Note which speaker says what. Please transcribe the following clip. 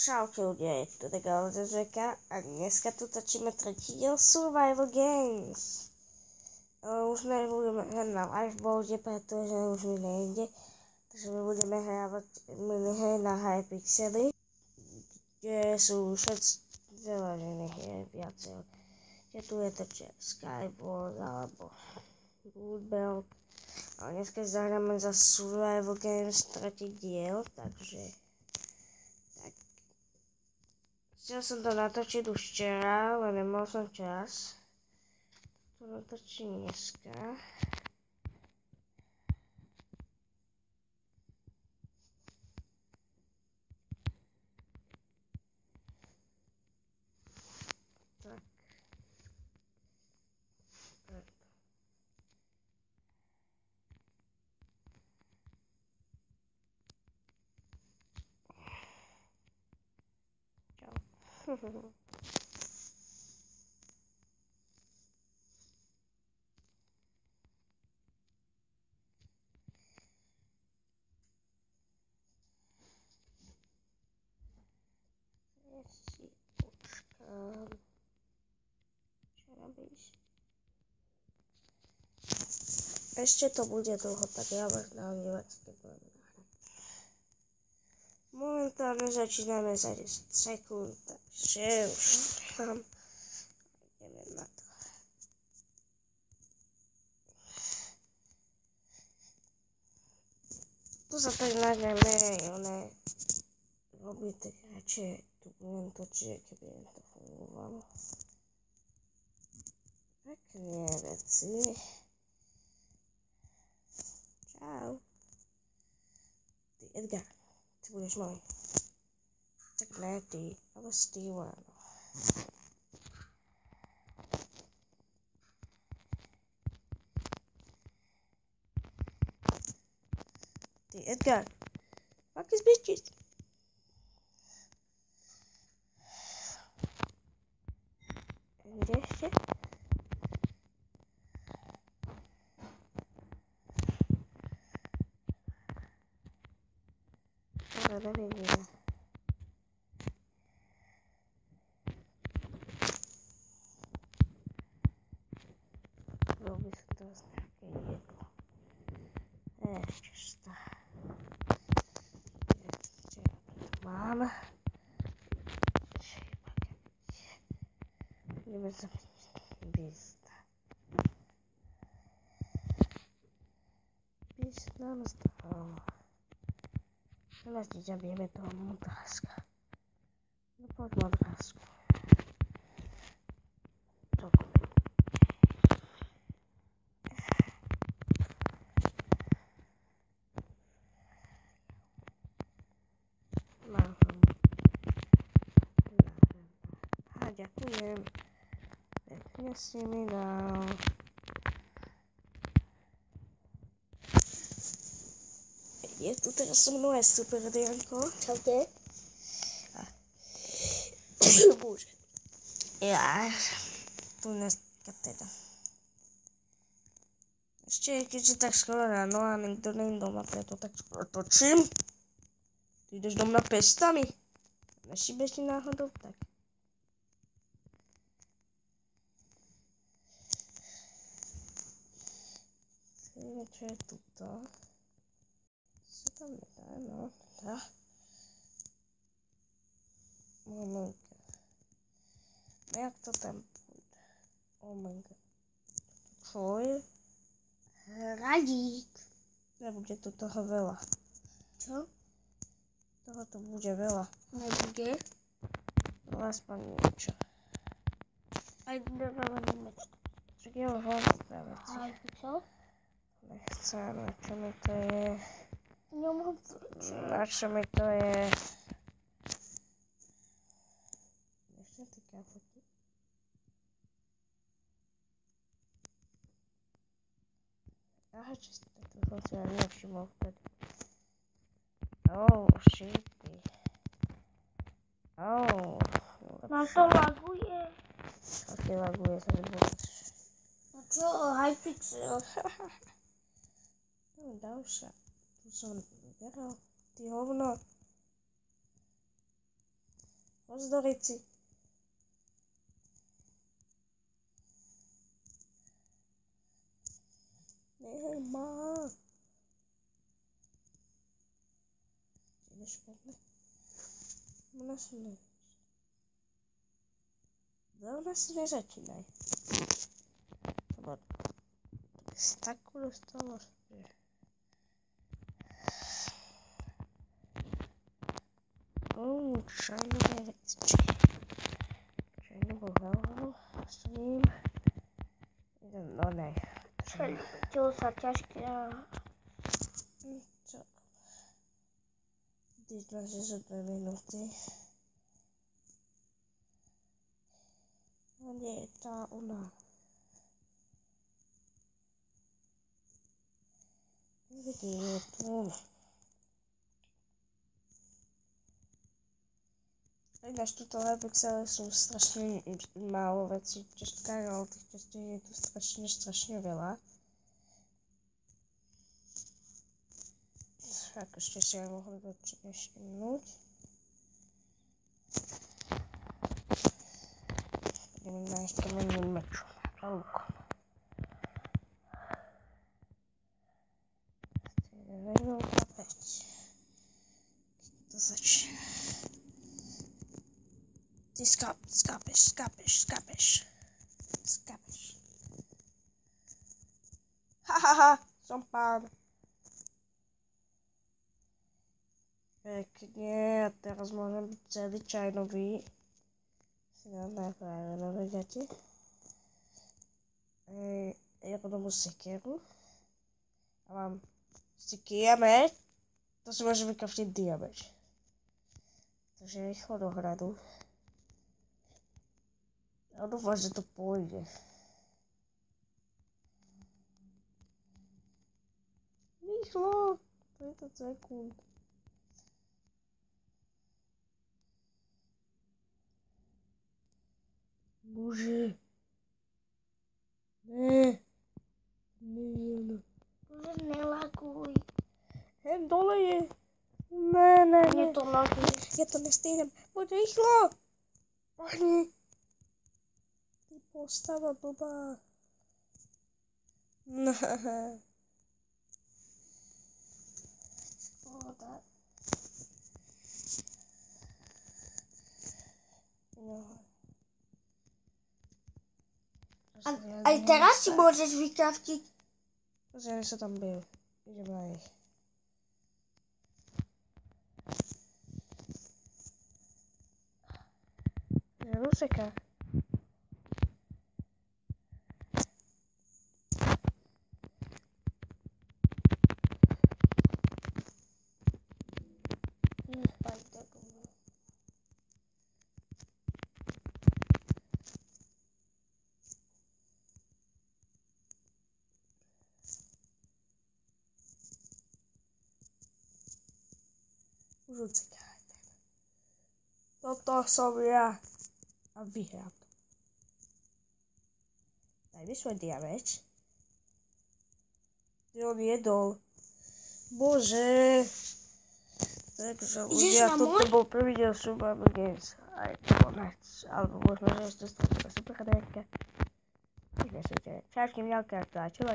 Speaker 1: Čaute ľudia, je tu taká Zezeka a dneska tu točíme tretí diel Survival Games. Už nebudeme hrať na Lifeboate, pretože už mi nejde. Takže my budeme hrávať minihry na Hypixely, kde sú všetci zelené hry viacero. Že tu je to Skyward alebo Bloodbelt. A dneska zahráme za Survival Games tretí diel, takže chcel som to natočiť už včera, ale nemal som čas. To natočím dneska. Tak. Čau. Si počkám. Čo robíš? Ešte to bude dlho, tak ja vás nahrávať budem nahrať. Momentálne začíname za 10 sekúnd, takže už tam ideme na to. Tu sa tak nájdeme, robiť tak radšej tu budem točiť, keby to fungovalo. Pekne veci. Čau. Ty Edgar, ty budeš môj. Tak ne ty, ale Steven. Ty Edgar, fuck is bitches. Kde ešte? Ale nevidíme. Robil som teraz nejaké jedlo. Ešte šta. Ešte ja to mám. Ideme sa Beasta. Beast nám stalo. Teraz ti zabijeme toho modráska. No poď modrásku. Mám ho. Ďakujem. Pekne si mi dal. Je tu teraz so mnou aj super Dianko. Čaute. Bože. Ja. Tu dneska teda. Ešte keďže tak skoro ráno a nikto nie je doma, preto tak skoro točím. Ty ideš doma pestami? Nešíbeš ti náhodou? Tak. Čo je tuto? Co tam nedá, no, teda. Momentka. Jak to tam pôjde? Momentka. Čo je?
Speaker 2: Radík.
Speaker 1: Nebude tu toho veľa.
Speaker 2: Čo?
Speaker 1: Toho tu bude veľa.
Speaker 2: Nebude?
Speaker 1: No aspoň niečo.
Speaker 2: Aj veľa nemeč.
Speaker 1: Však je ho hlavne na veci.
Speaker 2: Aj čo?
Speaker 1: Nechcem, na čo mi to je.
Speaker 2: Nemám
Speaker 1: Na čo mi to je. Ešte ty kafoty. Aha, čisto, to som si ani nevšimol vtedy. Oh, shitty. Oh.
Speaker 2: Nám to laguje.
Speaker 1: A ty laguje sa nebudeš.
Speaker 2: No čo, Hypixel?
Speaker 1: No, ďalšia. Tu som vyberal. Ty hovno. Pozdorici. Nemá. Jdeš špatně? Zrovna si nezačínaj. Staku dostalo. Čajnové věcičky. Čajnovou hlavu s ním. No ne.
Speaker 2: Čelo sa ťažké a...
Speaker 1: Co? Když máš za 2 minuty. A nie, tá ona. Vidím tu. Ináč tuto Hypixely sú strašne málo vecí v češtkách, ale tých češtín je tu strašne veľa. Tak ešte si aj mohli všimnúť. Ideme nájsť kamenným mečom a lukom. Minúta 5. Keď to začne. Ty skápeš. Hahaha, som pán. Pekne, a teraz môžem byť celý čajnový. Si dám najprve nové ďate. Jednu sekeru. A mám stiky a meč. To si môžem vykraftiť diameč. Takže rýchlo do hradu. Ja dúfam, že to pôjde. Rýchlo! 30 sekúnd. Bože. Ne.
Speaker 2: Bože, nelaguj.
Speaker 1: Hen dole je. Ne.
Speaker 2: Mne to laguje.
Speaker 1: Ja to nestýhnem. Poď rýchlo. Pohni. Ty postava blbá. Ne.
Speaker 2: Škoda.
Speaker 1: No.
Speaker 2: Aj teraz si môžeš vykraftiť.
Speaker 1: Pozrieme sa tam byl. Ideme na nich. Ruseka. Už uciekajte. Toto som ja. A vyhrám. Daj mi svoj diameč. Ty on jedol. Bože. Takže ľudia, toto bol prvý diel Survival Games. Aj konec. Alebo možno, že ešte stále super hračka. Čačky, mňalka, čelak.